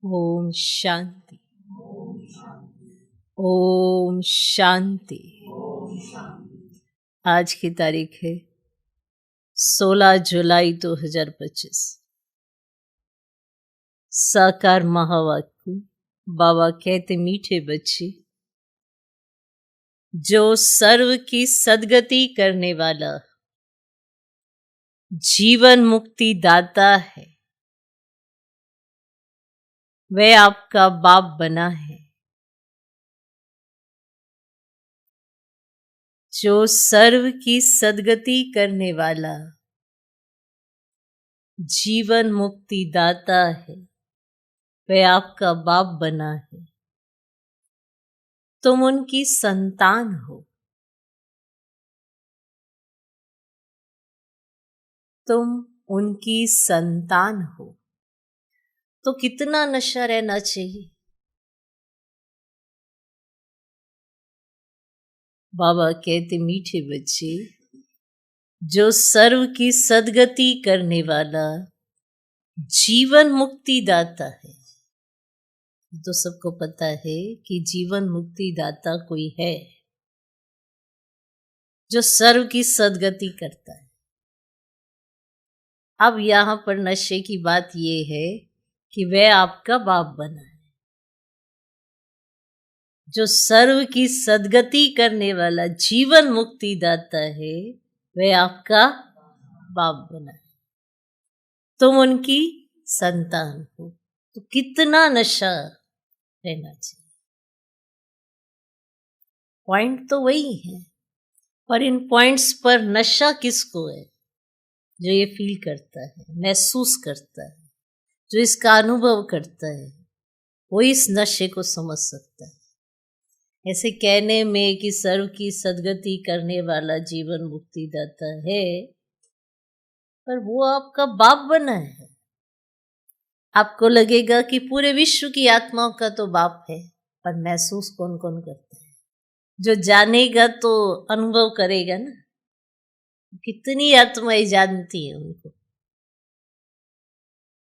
ओम शांति। ओम शांति। आज की तारीख है 16 जुलाई 2025। साकार महावाक्य। बाबा कहते, मीठे बच्चे, जो सर्व की सद्गति करने वाला जीवन मुक्ति दाता है, वह आपका बाप बना है। जो सर्व की सद्गति करने वाला जीवन मुक्ति दाता है, वह आपका बाप बना है। तुम उनकी संतान हो। तुम उनकी संतान हो तो कितना नशा रहना चाहिए। बाबा कहते, मीठे बच्चे, जो सर्व की सद्गति करने वाला जीवन मुक्ति दाता है। तो सबको पता है कि जीवन मुक्ति दाता कोई है जो सर्व की सद्गति करता है। अब यहां पर नशे की बात यह है कि वह आपका बाप बना है। जो सर्व की सद्गति करने वाला जीवन मुक्ति दाता है, वह आपका बाप बना है। तुम उनकी संतान हो तो कितना नशा रहना चाहिए। पॉइंट तो वही है, पर इन पॉइंट्स पर नशा किसको है? जो ये फील करता है, महसूस करता है, जो इसका अनुभव करता है, वो इस नशे को समझ सकता है। ऐसे कहने में कि सर्व की सद्गति करने वाला जीवन मुक्ति दाता है, पर वो आपका बाप बना है। आपको लगेगा कि पूरे विश्व की आत्माओं का तो बाप है, पर महसूस कौन कौन करता है? जो जानेगा तो अनुभव करेगा ना। कितनी आत्माएं जानती हैं उनको,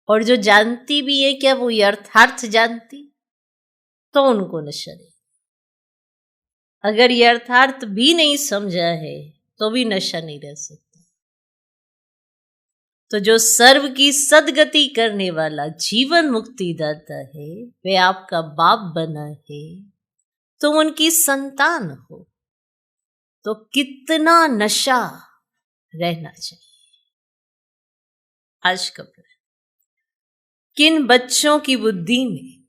और जो जानती भी है, क्या वो यथार्थ जानती? तो उनको नशा नहीं। अगर यथार्थ भी नहीं समझा है तो भी नशा नहीं रह सकता। तो जो सर्व की सद्गति करने वाला जीवन मुक्ति दाता है, वे आपका बाप बना है। तुम उनकी संतान हो तो कितना नशा रहना चाहिए। आज का प्रश्न, किन बच्चों की बुद्धि में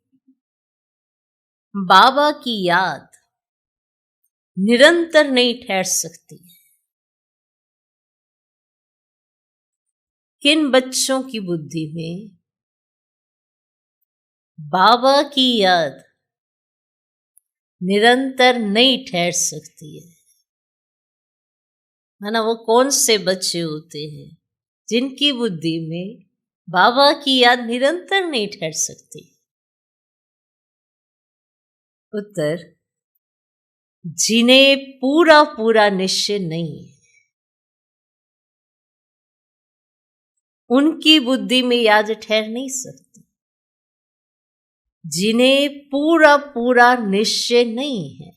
बाबा की याद निरंतर नहीं ठहर सकती? किन बच्चों की बुद्धि में बाबा की याद निरंतर नहीं ठहर सकती है? ना, वो कौन से बच्चे होते हैं जिनकी बुद्धि में बाबा की याद निरंतर नहीं ठहर सकती? उत्तर, जिन्हें पूरा पूरा निश्चय नहीं है, उनकी बुद्धि में याद ठहर नहीं सकती। जिन्हें पूरा पूरा निश्चय नहीं है,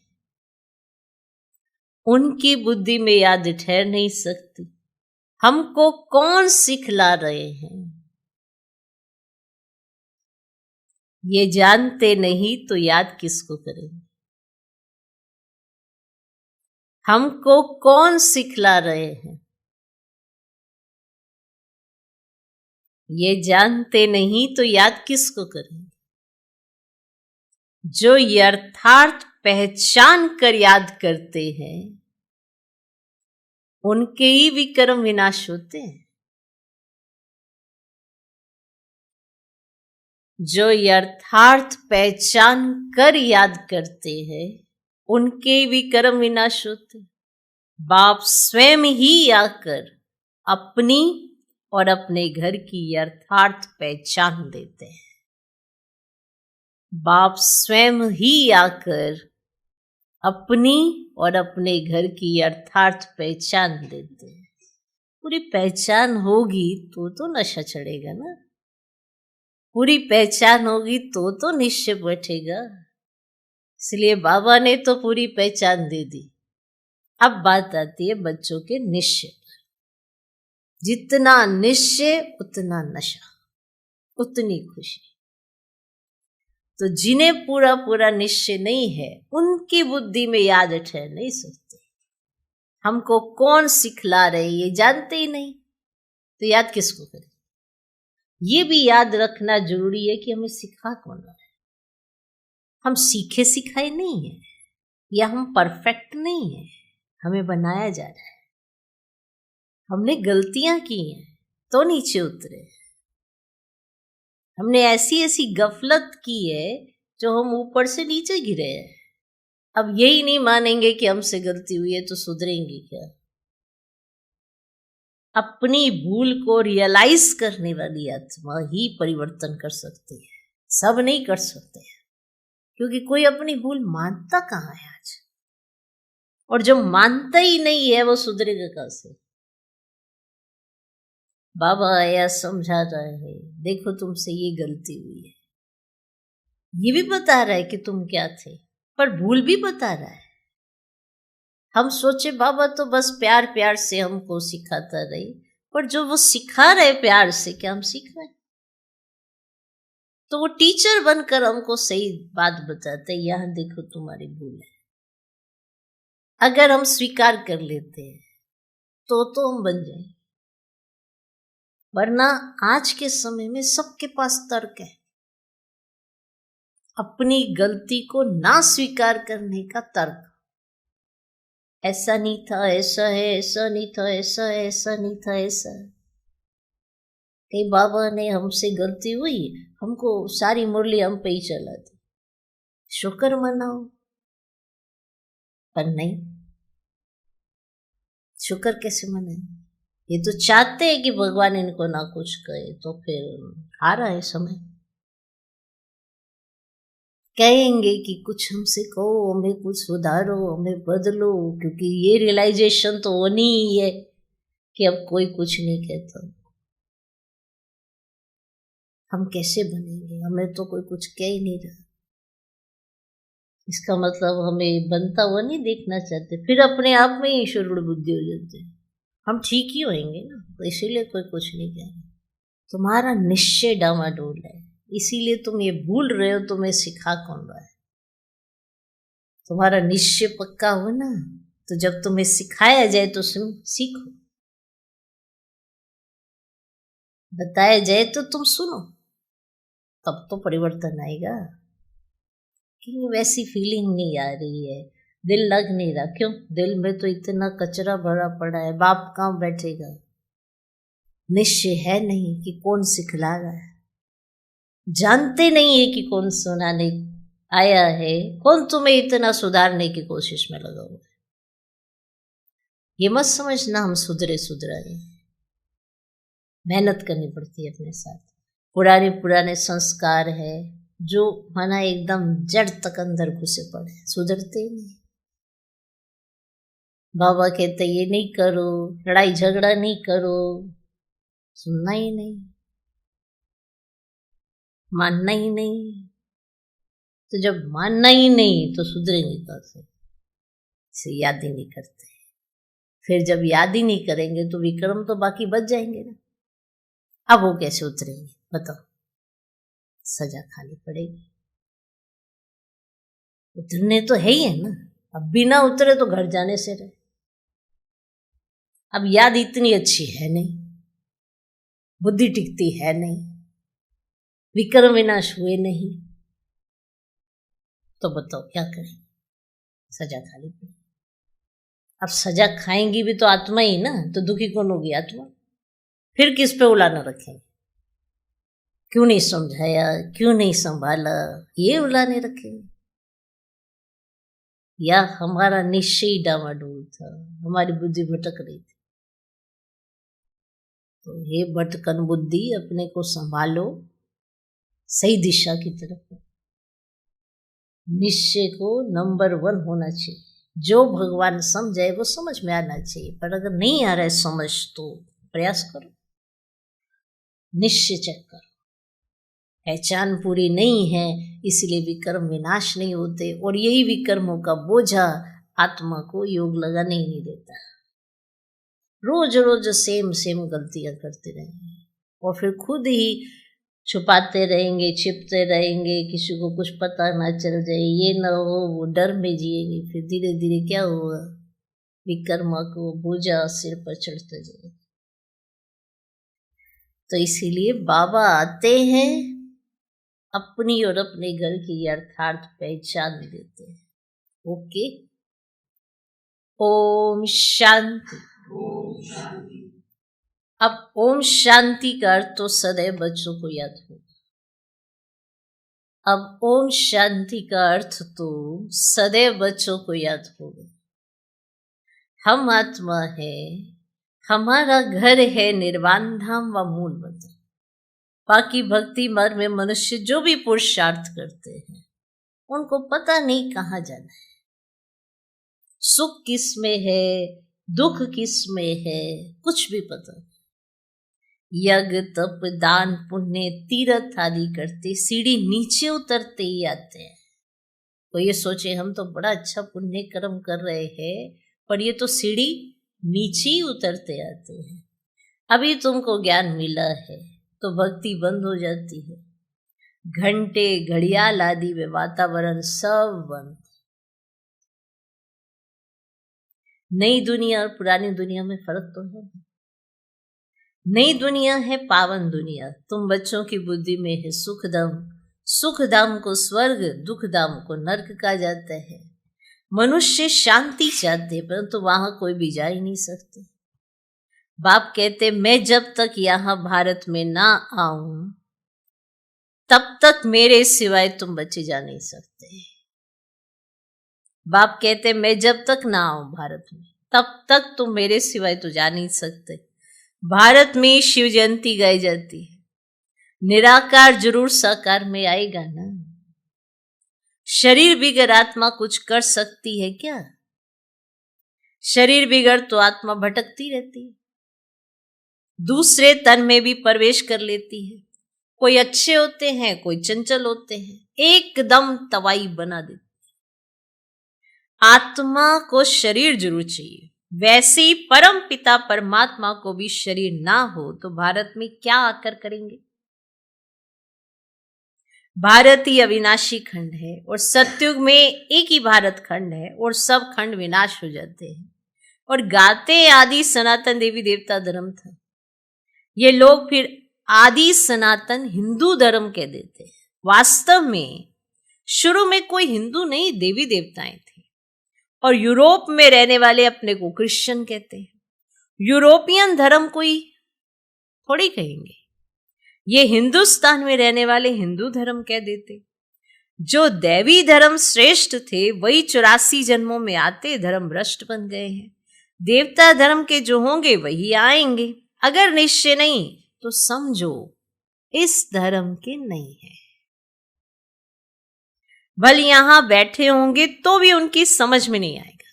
उनकी बुद्धि में याद ठहर नहीं सकती। हमको कौन सिखला रहे हैं? ये जानते नहीं तो याद किसको करेंगे? हमको कौन सिखला रहे हैं? ये जानते नहीं तो याद किसको करेंगे? जो यथार्थ पहचान कर याद करते हैं, उनके ही विक्रम विनाश होते हैं। जो यथार्थ पहचान कर याद करते हैं, उनके विक्रम विनाश होते। बाप स्वयं ही आकर अपनी और अपने घर की यथार्थ पहचान देते हैं। बाप स्वयं ही आकर अपनी और अपने घर की यथार्थ पहचान देते हैं। पूरी पहचान होगी तो नशा चढ़ेगा ना। पूरी पहचान होगी तो निश्चय बैठेगा। इसलिए बाबा ने तो पूरी पहचान दे दी। अब बात आती है बच्चों के निश्चय पर। जितना निश्चय उतना नशा, उतनी खुशी। तो जिन्हें पूरा पूरा निश्चय नहीं है, उनकी बुद्धि में याद ठहर नहीं सकते। हमको कौन सिखला रहे ये जानते ही नहीं, तो याद किसको करें? ये भी याद रखना जरूरी है कि हमें सिखा कौन रहा है। हम सीखे सिखाए नहीं है, या हम परफेक्ट नहीं है, हमें बनाया जा रहा है। हमने गलतियां की हैं तो नीचे उतरे। हमने ऐसी ऐसी गफलत की है जो हम ऊपर से नीचे गिरे हैं। अब यही नहीं मानेंगे कि हमसे गलती हुई है तो सुधरेंगे क्या? अपनी भूल को रियलाइज करने वाली आत्मा ही परिवर्तन कर सकती है, सब नहीं कर सकते हैं। क्योंकि कोई अपनी भूल मानता कहाँ है आज, और जो मानता ही नहीं है वो सुधरेगा कैसे? बाबा आया समझा रहा है, देखो तुमसे ये गलती हुई है, ये भी बता रहा है कि तुम क्या थे, पर भूल भी बता रहा है। हम सोचे बाबा तो बस प्यार प्यार से हमको सिखाता रहे, पर जो वो सिखा रहे प्यार से, क्या हम सीख रहे? तो वो टीचर बनकर हमको सही बात बताते, यहां देखो तुम्हारी भूल है। अगर हम स्वीकार कर लेते हैं तो हम बन जाएंगे, वरना आज के समय में सबके पास तर्क है। अपनी गलती को ना स्वीकार करने का तर्क, ऐसा नहीं था, ऐसा है, ऐसा नहीं था, ऐसा है, ऐसा नहीं था, ऐसा है। कई बाबा ने हमसे गलती हुई, हमको सारी मुरली हम पे ही चला दी, शुक्र मनाओ। पर नहीं, शुक्र कैसे मनाए? ये तो चाहते हैं कि भगवान इनको ना कुछ कहे, तो फिर हारा है समय। कहेंगे कि कुछ हमसे कहो, हमें कुछ सुधारो, हमें बदलो, क्योंकि ये रियलाइजेशन तो होनी ही है कि अब कोई कुछ नहीं कहता। हम कैसे बनेंगे? हमें तो कोई कुछ कह ही नहीं रहा। इसका मतलब हमें बनता हुआ नहीं देखना चाहते, फिर अपने आप में ही ईश्वर बुद्धि हो जाते। हम ठीक ही होंगे ना, तो इसीलिए कोई कुछ नहीं कह रहा। तुम्हारा निश्चय डामाडोल है, इसीलिए तुम ये भूल रहे हो, तुम्हें सिखा कौन रहा है? तुम्हारा निश्चय पक्का हो ना, तो जब तुम्हें सिखाया जाए तो सीखो, बताया जाए तो तुम सुनो, तब तो परिवर्तन आएगा। कि वैसी फीलिंग नहीं आ रही है, दिल लग नहीं रहा। क्यों? दिल में तो इतना कचरा भरा पड़ा है, बाप कहाँ बैठेगा? निश्चय है नहीं कि कौन सिखला रहा है, जानते नहीं है कि कौन सुनाने आया है, कौन तुम्हें इतना सुधारने की कोशिश में लगा हुआ है। ये मत समझना हम सुधराए, मेहनत करनी पड़ती है अपने साथ। पुराने संस्कार है जो माना एकदम जड़ तक अंदर घुसे पड़े, सुधरते ही नहीं। बाबा कहते ये नहीं करो, लड़ाई झगड़ा नहीं करो, सुनना ही नहीं, मानना ही नहीं। तो जब मानना ही नहीं तो सुधरेंगे कैसे? इसे याद ही नहीं करते। फिर जब याद ही नहीं करेंगे तो विक्रम तो बाकी बच जाएंगे ना। अब वो कैसे उतरेंगे बताओ? सजा खानी पड़ेगी। उतरने तो है ही है ना, अब बिना उतरे तो घर जाने से रहे। अब याद इतनी अच्छी है नहीं, बुद्धि टिकती है नहीं, विक्रम विनाश हुए नहीं, तो बताओ क्या करें? सजा खानी पड़ेगी। अब सजा खाएंगी भी तो आत्मा ही ना, तो दुखी कौन होगी? आत्मा। फिर किस पे उलाना रखेंगे? क्यों नहीं समझाया, क्यों नहीं संभाला, ये उलाने रखेंगे? या हमारा निश्चय डामाडोल था, हमारी बुद्धि भटक रही थी। तो ये भटकन बुद्धि, अपने को संभालो, सही दिशा की तरफ। निश्चय को नंबर 1 होना चाहिए। जो भगवान समझाए वो समझ में आना चाहिए, पर अगर नहीं आ रहा है समझ तो प्रयास करो, निश्चय चेक करो, पहचान पूरी नहीं है, इसलिए विकर्म विनाश नहीं होते, और यही विकर्मों का बोझा आत्मा को योग लगाने ही नहीं देता। रोज रोज सेम गलतियां करते रहेंगे और फिर खुद ही छुपाते रहेंगे, छिपते रहेंगे, किसी को कुछ पता ना चल जाए, ये ना हो, वो डर में जिएंगे। फिर धीरे धीरे क्या होगा, विकर्मा को बोझा सिर पर चढ़ता जाएगा। तो इसीलिए बाबा आते हैं, अपनी और अपने घर की यथार्थ पहचान देते हैं। ओके, ओम शांति। अब ओम शांति का अर्थ तो सदैव बच्चों को याद होगा। अब ओम शांति का अर्थ तो सदैव बच्चों को याद होगा। हम आत्मा है, हमारा घर है निर्वाण धाम व मूल मंत्र। बाकी भक्ति मार्ग में मनुष्य जो भी पुरुषार्थ करते हैं, उनको पता नहीं कहाँ जाना है, सुख किस में है, दुख किस में है, कुछ भी पता नहीं। यज्ञ तप दान पुण्य तीर्थ आदि करते सीढ़ी नीचे उतरते ही आते हैं। तो ये सोचे हम तो बड़ा अच्छा पुण्य कर्म कर रहे हैं, पर ये तो सीढ़ी नीचे ही उतरते आते हैं। अभी तुमको ज्ञान मिला है तो भक्ति बंद हो जाती है, घंटे घड़ियाल आदि वे वातावरण सब बंद। नई दुनिया और पुरानी दुनिया में फर्क तो है। नई दुनिया है पावन दुनिया, तुम बच्चों की बुद्धि में है सुखधाम। सुखधाम को स्वर्ग, दुखधाम को नरक कहा जाता है। मनुष्य शांति चाहते, परंतु वहां कोई भी जा ही नहीं सकते। बाप कहते मैं जब तक यहां भारत में ना आऊं तब तक मेरे सिवाय तुम बच्चे जा नहीं सकते। बाप कहते मैं जब तक ना आऊं भारत में तब तक तुम मेरे सिवाय तो जा नहीं सकते। भारत में शिव जयंती गाई जाती है, निराकार जरूर साकार में आएगा ना। शरीर बिगड़ आत्मा कुछ कर सकती है क्या? शरीर बिगड़ तो आत्मा भटकती रहती है, दूसरे तन में भी प्रवेश कर लेती है। कोई अच्छे होते हैं, कोई चंचल होते हैं, एकदम तवाई बना देती है। आत्मा को शरीर जरूर चाहिए, वैसे ही परम पिता परमात्मा को भी शरीर ना हो तो भारत में क्या आकर करेंगे। भारत ही अविनाशी खंड है और सतयुग में एक ही भारत खंड है और सब खंड विनाश हो जाते हैं। और गाते आदि सनातन देवी देवता धर्म था, ये लोग फिर आदि सनातन हिंदू धर्म कह देते हैं। वास्तव में शुरू में कोई हिंदू नहीं, देवी देवताएं थे। और यूरोप में रहने वाले अपने को क्रिश्चियन कहते हैं। यूरोपियन धर्म कोई थोड़ी कहेंगे, ये हिंदुस्तान में रहने वाले हिंदू धर्म कह देते। जो दैवी धर्म श्रेष्ठ थे वही 84 जन्मों में आते धर्म भ्रष्ट बन गए हैं। देवता धर्म के जो होंगे वही आएंगे। अगर निश्चय नहीं तो समझो इस धर्म के नहीं है। भले यहां बैठे होंगे तो भी उनकी समझ में नहीं आएगा।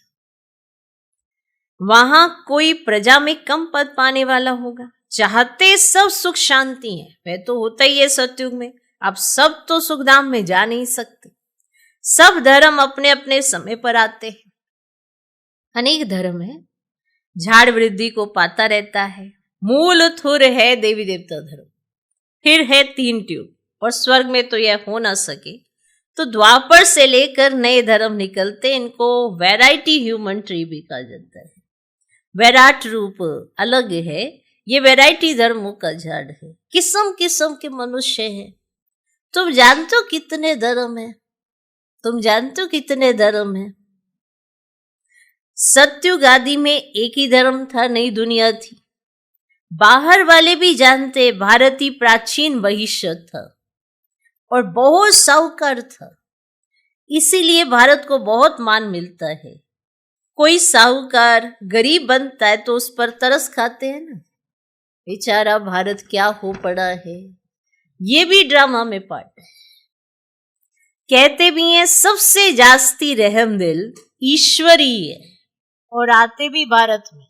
वहां कोई प्रजा में कम पद पाने वाला होगा। चाहते सब सुख शांति है, वह तो होता ही है सतयुग में। अब सब तो सुखधाम में जा नहीं सकते। सब धर्म अपने अपने समय पर आते हैं। अनेक धर्म है, झाड़ वृद्धि को पाता रहता है। मूल थुर है देवी देवता धर्म, फिर है 3 ट्यूब, और स्वर्ग में तो यह हो ना सके तो द्वापर से लेकर नए धर्म निकलते। इनको वैरायटी ह्यूमन ट्री भी कहा जाता है। वैराट रूप अलग है, ये वैरायटी धर्मों का झाड़ है। किस्म किस्म के मनुष्य हैं। तुम जानते हो कितने धर्म है? तुम जानते हो कितने धर्म है? सतयुग आदि में एक ही धर्म था, नई दुनिया थी। बाहर वाले भी जानते भारत ही प्राचीन भविष्य था और बहुत साहूकार था, इसीलिए भारत को बहुत मान मिलता है। कोई साहूकार गरीब बनता है तो उस पर तरस खाते हैं ना, बेचारा भारत क्या हो पड़ा है। ये भी ड्रामा में पार्ट है। कहते भी हैं सबसे जास्ती रहम दिल ईश्वरी है, और आते भी भारत में।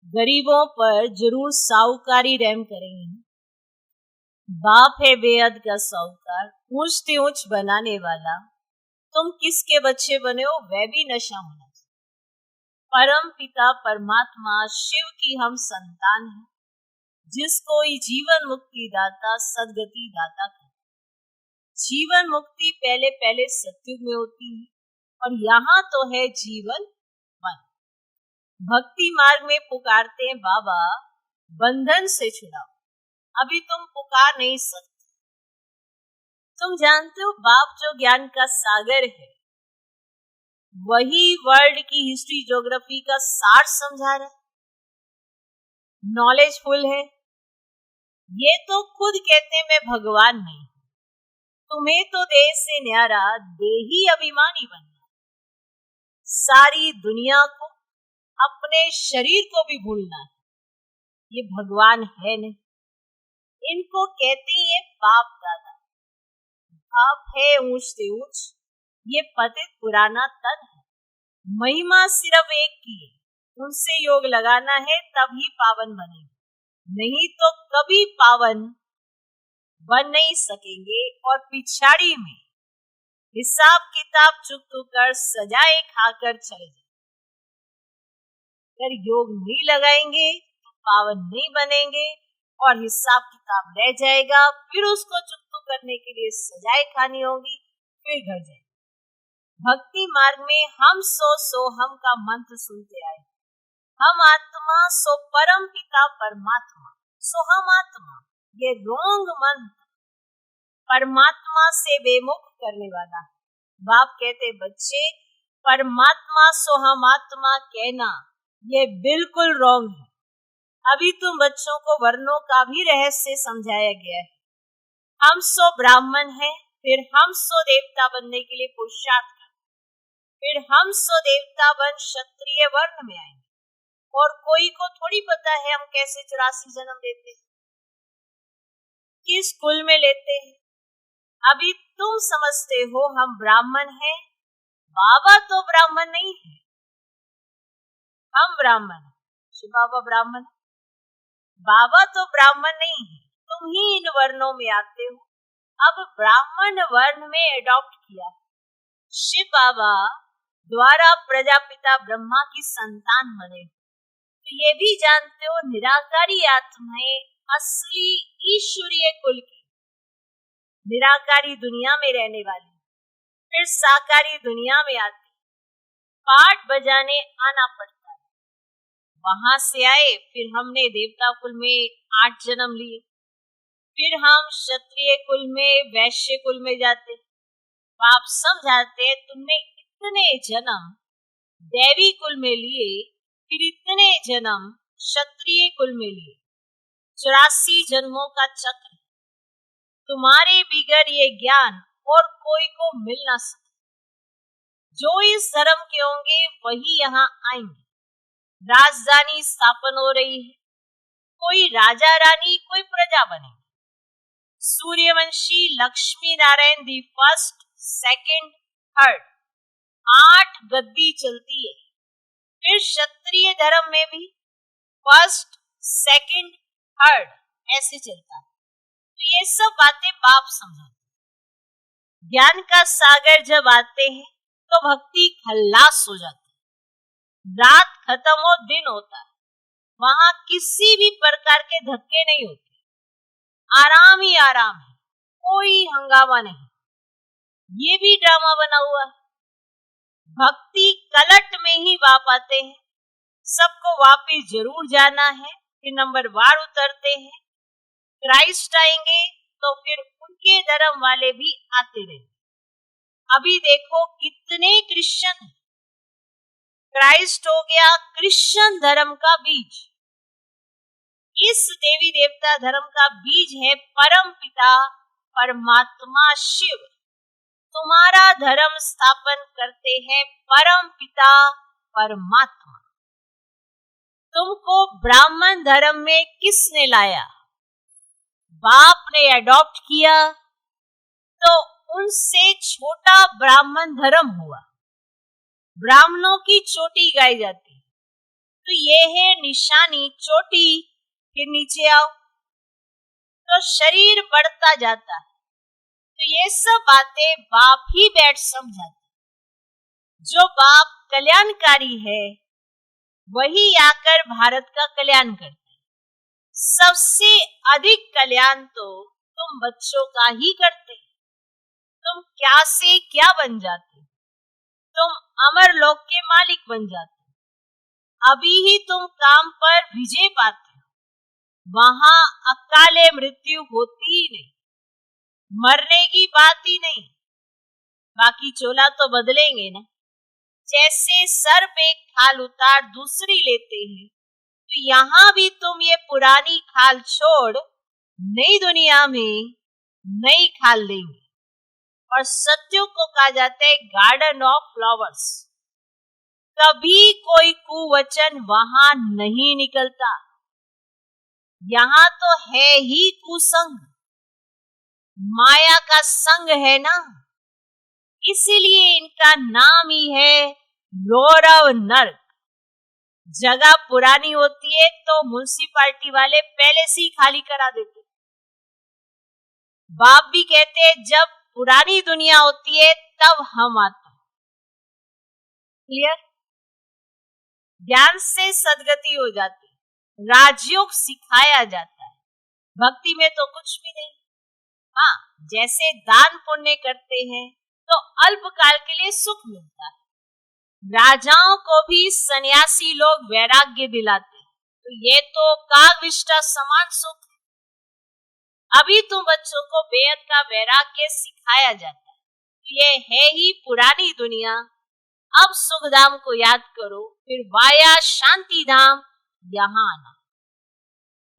गरीबों पर जरूर साहूकारी रहम करेंगे, बाप है बेहद का साहूकार, ऊंच ऊंच बनाने वाला। तुम किसके बच्चे बने हो वह भी नशा होना चाहिए। परम पिता परमात्मा शिव की हम संतान हैं, जिसको ही जीवन मुक्ति दाता सदगति दाता कहते। जीवन मुक्ति पहले पहले सतयुग में होती है और यहाँ तो है जीवन मन। भक्ति मार्ग में पुकारते हैं बाबा बंधन से छुड़ाओ, अभी तुम पुकार नहीं सकते। तुम जानते हो बाप जो ज्ञान का सागर है, वही वर्ल्ड की हिस्ट्री ज्योग्राफी का सार समझा रहा है, नॉलेजफुल है। ये तो खुद कहते हैं मैं भगवान नहीं, तुम्हें तो देह से न्यारा देही अभिमानी बनना, सारी दुनिया को अपने शरीर को भी भूलना है, ये भगवान है नहीं। इनको कहते हैं बाप दादा। बाप है ऊंच से ऊंच, ये पतित पुराना तन है। महिमा सिर्फ एक की है, उनसे योग लगाना है तभी पावन बनेंगे, नहीं तो कभी पावन बन नहीं सकेंगे। और पिछाड़ी में हिसाब किताब चुकतू कर सजाए खाकर चले जाए। अगर योग नहीं लगाएंगे तो पावन नहीं बनेंगे और हिसाब किताब रह जाएगा, फिर उसको चुकतू करने के लिए सजाए खानी होगी, फिर घर जाए। भक्ति मार्ग में हम सो हम का मंत्र सुनते आए। हम आत्मा सो परम पिता परमात्मा, सो हम आत्मा, ये रोंग मंत्र परमात्मा से बेमुख करने वाला है। बाप कहते बच्चे परमात्मा सो हम आत्मा कहना ये बिल्कुल रॉन्ग है। अभी तुम बच्चों को वर्णों का भी रहस्य समझाया गया है। हम सो ब्राह्मण हैं, फिर हम सो देवता बनने के लिए पुरुषार्थ करें, फिर हम सो देवता बन क्षत्रिय वर्ण में आएंगे। और कोई को थोड़ी पता है हम कैसे 84 जन्म लेते हैं, किस कुल में लेते हैं। अभी तुम समझते हो हम ब्राह्मण हैं, बाबा तो ब्राह्मण नहीं है, हम ब्राह्मण हैं। शिव बाबा ब्राह्मण, बाबा तो ब्राह्मण नहीं है, तुम ही इन वर्णों में आते हो। अब ब्राह्मण वर्ण में एडॉप्ट किया। शिव बाबा द्वारा प्रजापिता ब्रह्मा की संतान बने। तो ये भी जानते हो निराकारी आत्माएं असली ईश्वरीय कुल की, निराकारी दुनिया में रहने वाली, फिर साकारी दुनिया में आती, पाठ बजाने आना पड़ता है। वहां से आए, फिर हमने देवता कुल में 8 जन्म लिए, फिर हम क्षत्रिय कुल में वैश्य कुल में जाते। आप समझाते तुमने इतने जन्म दैवी कुल में लिए, फिर इतने जन्म क्षत्रिय कुल में लिए, 84 जन्मों का चक्र। तुम्हारे बिगड़ ये ज्ञान और कोई को मिल ना सके। जो इस धर्म के होंगे वही यहाँ आएंगे। राजधानी स्थापन हो रही है, कोई राजा रानी कोई प्रजा बनेंगे। Suryavanshi Lakshmi Narayan the first second third 8 गद्दी चलती है। फिर क्षत्रिय धर्म में भी फर्स्ट सेकंड थर्ड ऐसे चलता है। तो ये सब बातें बाप समझाते। ज्ञान का सागर जब आते हैं तो भक्ति खल्लास हो जाती है। रात खत्म हो दिन होता है, वहां किसी भी प्रकार के धक्के नहीं होते, आराम ही आराम है, कोई हंगामा नहीं। ये भी ड्रामा बना हुआ है। भक्ति कलट में ही वाप आते हैं, सबको वापिस जरूर जाना है, फिर नंबर वार उतरते हैं। क्राइस्ट आएंगे तो फिर उनके धर्म वाले भी आते रहेंगे। अभी देखो कितने क्रिश्चियन हैं। क्राइस्ट हो गया क्रिश्चियन धर्म का बीज। इस देवी देवता धर्म का बीज है परम पिता परमात्मा शिव। तुम्हारा धर्म स्थापन करते हैं परम पिता परमात्मा। तुमको ब्राह्मण धर्म में किसने लाया? बाप ने अडॉप्ट किया तो उनसे छोटा ब्राह्मण धर्म हुआ। ब्राह्मणों की चोटी गाई जाती है, तो ये है निशानी चोटी। फिर नीचे आओ, तो शरीर बढ़ता जाता है। तो ये सब बातें बाप ही बैठ समझाते। जो बाप कल्याणकारी है वही आकर भारत का कल्याण करते। सबसे अधिक कल्याण तो तुम बच्चों का ही करते। तुम क्या से क्या बन जाते, तुम अमर लोक के मालिक बन जाते। अभी ही तुम काम पर विजय पाते हो, वहां अकाले मृत्यु होती ही नहीं, मरने की बात ही नहीं। बाकी चोला तो बदलेंगे ना। जैसे सर पे खाल उतार दूसरी लेते हैं, तो यहाँ भी तुम ये पुरानी खाल छोड़ नई दुनिया में नई खाल लेंगे। और सत्यों को कहा जाता है गार्डन ऑफ फ्लावर्स। कभी कोई कुवचन वहां नहीं निकलता। यहाँ तो है ही कुसंग, माया का संग है ना, इसीलिए इनका नाम ही है गौरव नर्क। जगह पुरानी होती है तो म्युनिसिपालिटी वाले पहले से ही खाली करा देते। बाप भी कहते हैं जब पुरानी दुनिया होती है तब हम आते हैं। क्लियर? ज्ञान से सदगति हो जाती है, राजयोग सिखाया जाता है। भक्ति में तो कुछ भी नहीं। हाँ, जैसे दान पुण्य करते हैं तो अल्पकाल के लिए सुख मिलता है। राजाओं को भी सन्यासी लोग वैराग्य दिलाते हैं, तो ये तो कागविष्टा समान सुख है। अभी तुम बच्चों को बेहद का वैराग्य सिखाया जाता है। तो ये है ही पुरानी दुनिया। अब सुखधाम को याद करो, फिर वाया शांति धाम यहाँ आना।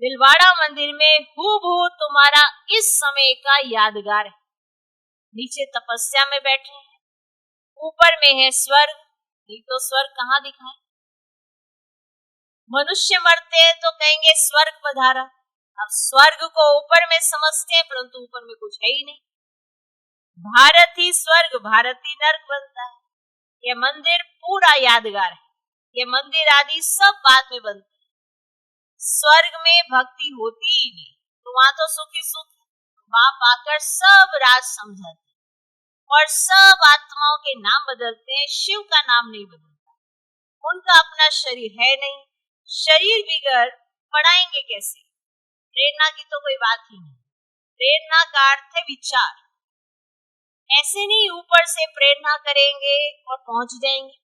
दिलवाड़ा मंदिर में हूबहू तुम्हारा इस समय का यादगार है। नीचे तपस्या में बैठे हैं, ऊपर में है स्वर्ग। नहीं तो स्वर्ग कहाँ दिखाए? मनुष्य मरते हैं तो कहेंगे स्वर्ग पधारा। अब स्वर्ग को ऊपर में समझते हैं, परंतु ऊपर में कुछ है ही नहीं। भारत ही स्वर्ग, भारत ही नर्क बनता है। ये मंदिर पूरा यादगार है। ये मंदिर आदि सब बाद में बनते हैं। स्वर्ग में भक्ति होती ही नहीं, तो वहां तो सुख ही सुख है। बाप आकर सब राज समझाते और सब आत्माओं के नाम बदलते हैं, शिव का नाम नहीं बदलता। उनका अपना शरीर है नहीं, शरीर बिगड़ पढ़ाएंगे कैसे? प्रेरणा की तो कोई बात ही नहीं। प्रेरणा का अर्थ है विचार। ऐसे नहीं ऊपर से प्रेरणा करेंगे और पहुंच जाएंगे,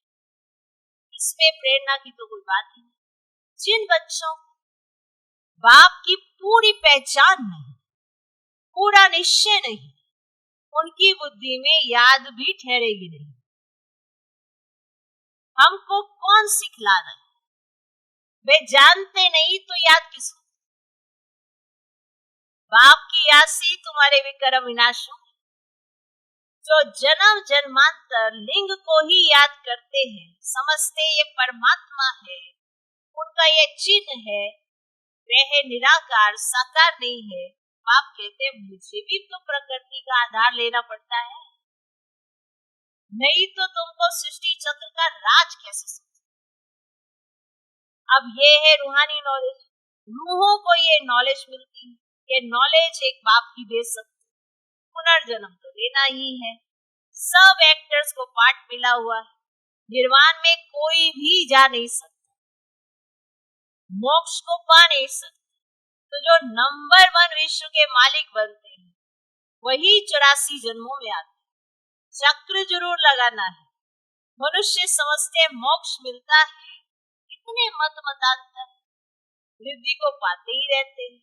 इसमें प्रेरणा की तो कोई बात ही नहीं। जिन बच्चों बाप की पूरी पहचान नहीं, पूरा निश्चय नहीं, उनकी बुद्धि में याद भी ठहरेगी नहीं। हमको कौन सिखला रहा है? वे जानते नहीं तो याद किसको? बाप की याद से तुम्हारे विक्रम विनाश हो। जो जन्म जन्मांतर लिंग को ही याद करते हैं, समझते ये परमात्मा है, उनका ये चिन्ह है, वह निराकार साकार नहीं है। बाप कहते मुझे भी तो प्रकृति का आधार लेना पड़ता है, नहीं तो तुमको सृष्टि चक्र का राज कैसे समझ। अब ये है रूहानी नॉलेज। रूहों को ये नॉलेज मिलती है। ये नॉलेज एक बाप ही दे सकते। पुनर्जन्म तो लेना ही है। सब एक्टर्स को पार्ट मिला हुआ है। निर्वाण में कोई भी जा नहीं सकता, मोक्ष को पा नहीं सकता। तो जो नंबर 1 विश्व के मालिक बनते हैं वही 84 जन्मों में आते हैं। चक्र जरूर लगाना है। मनुष्य समझते हैं मोक्ष मिलता है, इतने मत मतांतर रिद्धि को पाते ही रहते हैं,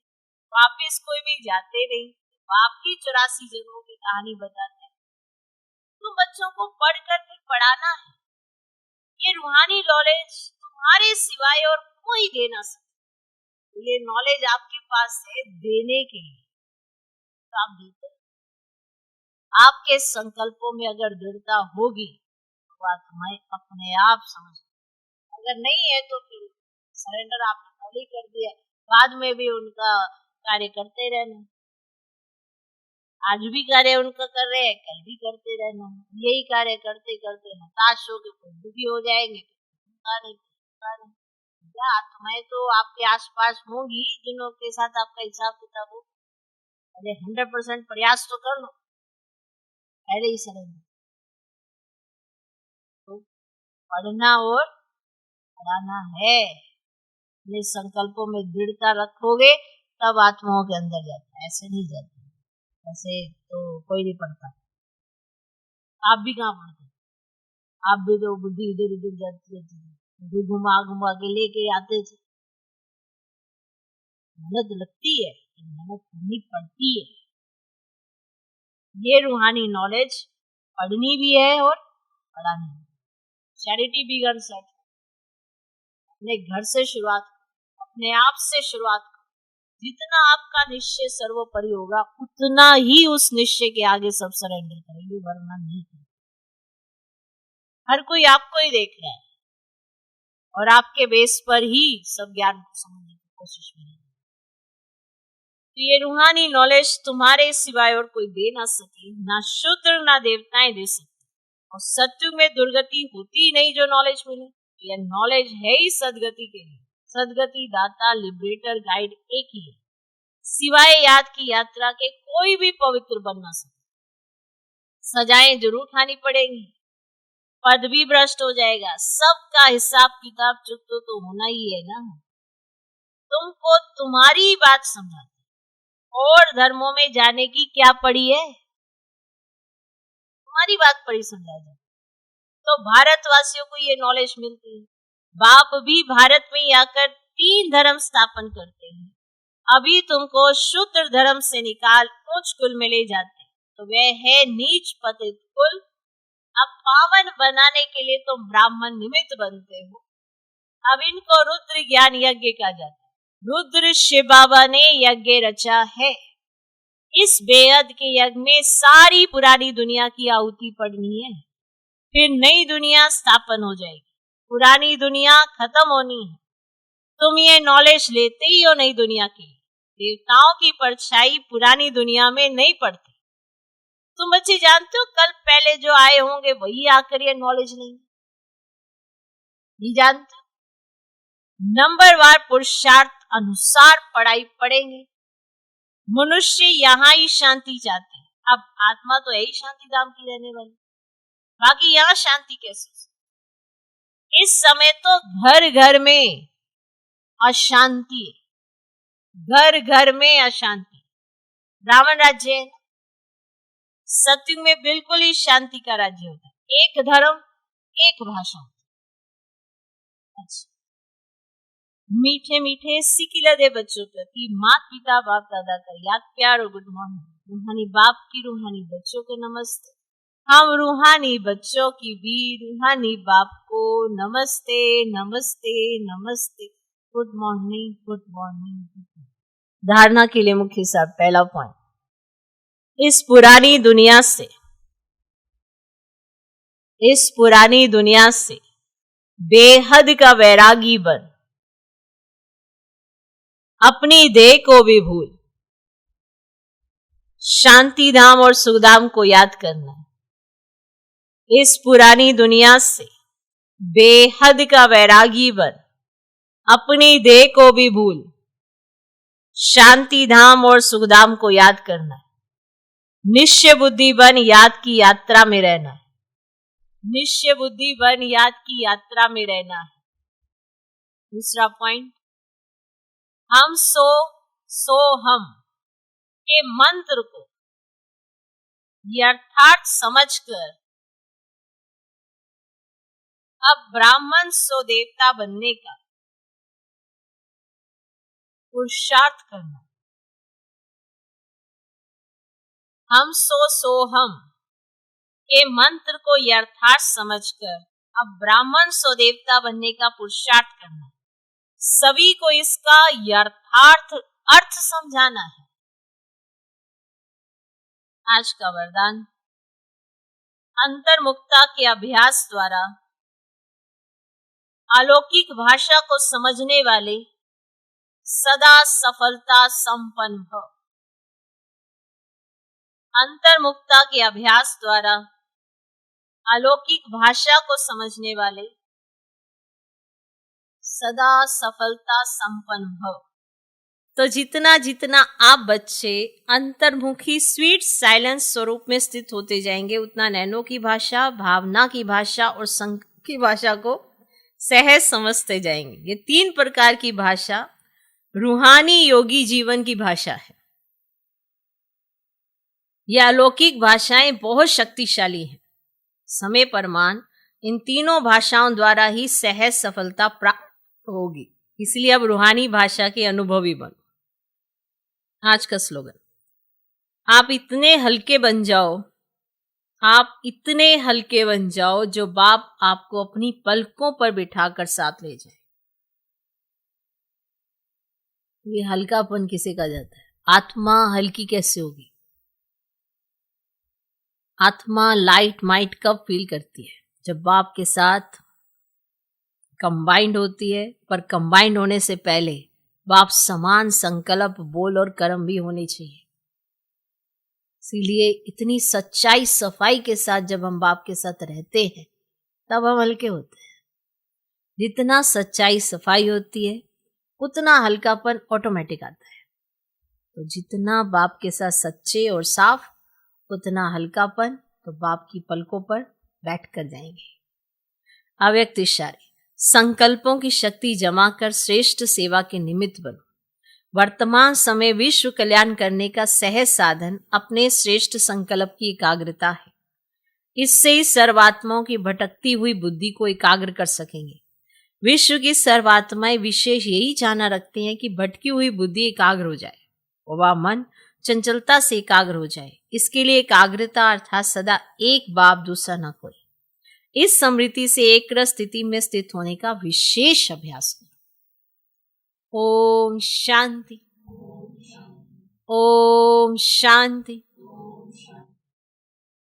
वापिस कोई भी जाते नहीं। बाप की 84 जन्मों की कहानी बताते हैं। तो बच्चों को पढ़कर फिर पढ़ाना है। ये रूहानी नॉलेज तुम्हारे सिवाय और कोई दे ना सकता। ये नॉलेज आपके पास है देने के लिए, तो आप देते। आपके संकल्पों में अगर दृढ़ता होगी तो बात हमें अपने आप समझ। अगर नहीं है तो फिर सरेंडर आपने पहले कर दिया, बाद में भी उनका कार्य करते रहना। आज भी कार्य उनका कर रहे हैं, कल भी करते रहना। यही कार्य करते करते हताश हो के दुखी हो जाएंगे। आत्माएं तो आपके आसपास होंगी जिनों के साथ आपका हिसाब किताब हो। अरे 100% प्रयास तो कर लो, पहले ही सरेंडर। तो पढ़ना और पढ़ाना है, अपने संकल्पों में दृढ़ता रखोगे तब आत्माओं के अंदर जाता है, ऐसे नहीं जाता। ऐसे तो कोई नहीं पढ़ता। आप भी कहाँ पढ़ते, आप भी तो बुद्धि इधर उधर जाती रहती है, बुद्धि घुमा घुमा के लेके आते थे। मेहनत लगती है, मेहनत करनी पड़ती है। ये रूहानी नॉलेज पढ़नी भी है और पढ़ानी भी। चैरिटी बिगन्स एट अपने घर से शुरुआत, अपने आप से शुरुआत। जितना आपका निश्चय सर्वोपरि होगा उतना ही उस निश्चय के आगे सब सरेंडर करेंगे, वरना नहीं करेंगे। हर कोई आपको ही देख रहा है और आपके बेस पर ही सब ज्ञान को समझने की कोशिश में है। तो ये रूहानी नॉलेज तुम्हारे सिवाय और कोई दे ना सके, ना शूद्र ना देवताएं दे सकते। और सत्युग में दुर्गति होती ही नहीं जो नॉलेज मिले। यह नॉलेज है ही सदगति के लिए। सदगति दाता, लिबरेटर, गाइड एक ही है। सिवाय याद की यात्रा के कोई भी पवित्र बन ना सके। सजाएं जरूर खानी पड़ेगी, पद भी भ्रष्ट हो जाएगा, सबका हिसाब किताब चुकता तो होना ही है ना। तुमको तुम्हारी ही बात समझा और धर्मों में जाने की क्या पड़ी है, तुम्हारी बात पड़ी समझा जाए। तो भारतवासियों को ये नॉलेज मिलती है। बाप भी भारत में ही आकर 3 धर्म स्थापन करते हैं। अभी तुमको शूद्र धर्म से निकाल उच्च कुल में ले जाते, तो वह है नीच पतित कुल। अब पावन बनाने के लिए तुम ब्राह्मण निमित्त बनते हो। अब इनको रुद्र ज्ञान यज्ञ कहा जाता है। रुद्र शिव बाबा ने यज्ञ रचा है। इस बेहद के यज्ञ में सारी पुरानी दुनिया की आहुति पड़नी है, फिर नई दुनिया स्थापन हो जाएगी। पुरानी दुनिया खत्म होनी है। तुम ये नॉलेज लेते ही हो नई दुनिया के। देवताओं की परछाई पुरानी दुनिया में नहीं पड़ती। तुम बच्चे जानते हो कल पहले जो आए होंगे वही आकर ये नॉलेज नहीं जानते। नंबरवार पुरुषार्थ अनुसार पढ़ाई पढ़ेंगे। मनुष्य यहाँ ही शांति चाहते हैं। अब आत्मा तो यही शांति धाम की रहने वाली, बाकी यहाँ शांति कैसे? इस समय तो घर घर में अशांति है, घर घर में अशांति। ब्राह्मण राज्य है, सत्युग में बिल्कुल ही शांति का राज्य होता है। एक धर्म, एक भाषा। अच्छा, मीठे मीठे सिकिला दे बच्चों प्रति माता पिता बाप दादा का याद प्यार और गुड मॉर्निंग। रूहानी बाप की रूहानी बच्चों को नमस्ते। हम रूहानी बच्चों की भी रूहानी बाप को नमस्ते नमस्ते नमस्ते। Good morning good morning. धारणा के लिए मुख्य साहब पहला पॉइंट, इस पुरानी दुनिया से बेहद का वैरागी बन अपनी देह को भी भूल शांति धाम और सुखधाम को याद करना है। इस पुरानी दुनिया से बेहद का वैरागी बन अपनी देह को भी भूल शांति धाम और सुखधाम को याद करना है। निश्चय बुद्धि बन याद की यात्रा में रहना है। निश्चय बुद्धि बन याद की यात्रा में रहना है। दूसरा पॉइंट, हम सो हम के मंत्र को यथार्थ समझकर अब ब्राह्मण सो देवता बनने का पुरुषार्थ करना। हम सो हम के मंत्र को यथार्थ समझकर अब ब्राह्मण सो देवता बनने का पुरुषार्थ करना। सभी को इसका यथार्थ अर्थ समझाना है। आज का वरदान, अंतर्मुखता के अभ्यास द्वारा अलौकिक भाषा को समझने वाले सदा सफलता संपन्न भव। अंतर्मुखता के अभ्यास द्वारा अलौकिक भाषा को समझने वाले सदा सफलता संपन्न भव। तो जितना जितना आप बच्चे अंतर्मुखी स्वीट साइलेंस स्वरूप में स्थित होते जाएंगे, उतना नैनो की भाषा, भावना की भाषा और संक की भाषा को सहज समझते जाएंगे। ये 3 प्रकार की भाषा रूहानी योगी जीवन की भाषा है। ये अलौकिक भाषाएं बहुत शक्तिशाली हैं। समय प्रमाण इन तीनों भाषाओं द्वारा ही सहज सफलता प्राप्त होगी। इसलिए अब रूहानी भाषा के अनुभवी बनो। आज का स्लोगन, आप इतने हल्के बन जाओ, आप इतने हल्के बन जाओ जो बाप आपको अपनी पलकों पर बिठाकर साथ ले जाए। ये हल्कापन किसे कहा जाता है? आत्मा हल्की कैसे होगी? आत्मा लाइट माइट कब फील करती है? जब बाप के साथ कंबाइंड होती है, पर कंबाइंड होने से पहले बाप समान संकल्प, बोल और कर्म भी होने चाहिए। इसीलिए इतनी सच्चाई सफाई के साथ जब हम बाप के साथ रहते हैं तब हम हल्के होते हैं। जितना सच्चाई सफाई होती है उतना हल्कापन ऑटोमेटिक आता है। तो जितना बाप के साथ सच्चे और साफ, उतना हल्कापन तो बाप की पलकों पर बैठ कर जाएंगे। अव्यक्त इशारे, संकल्पों की शक्ति जमा कर श्रेष्ठ सेवा के निमित्त बनो। वर्तमान समय विश्व कल्याण करने का सहज साधन अपने श्रेष्ठ संकल्प की एकाग्रता है। इससे ही सर्वात्माओं की भटकती हुई बुद्धि को एकाग्र कर सकेंगे। विश्व की सर्वात्माएं विशेष यही चाहना रखते हैं कि भटकी हुई बुद्धि एकाग्र हो जाए और वह मन चंचलता से एकाग्र हो जाए। इसके लिए एकाग्रता अर्थात सदा एक बाप दूसरा न कोई, इस समृद्धि से एक रस स्थिति में स्थित होने का विशेष अभ्यास करो। ओम शांति, ओम शांति।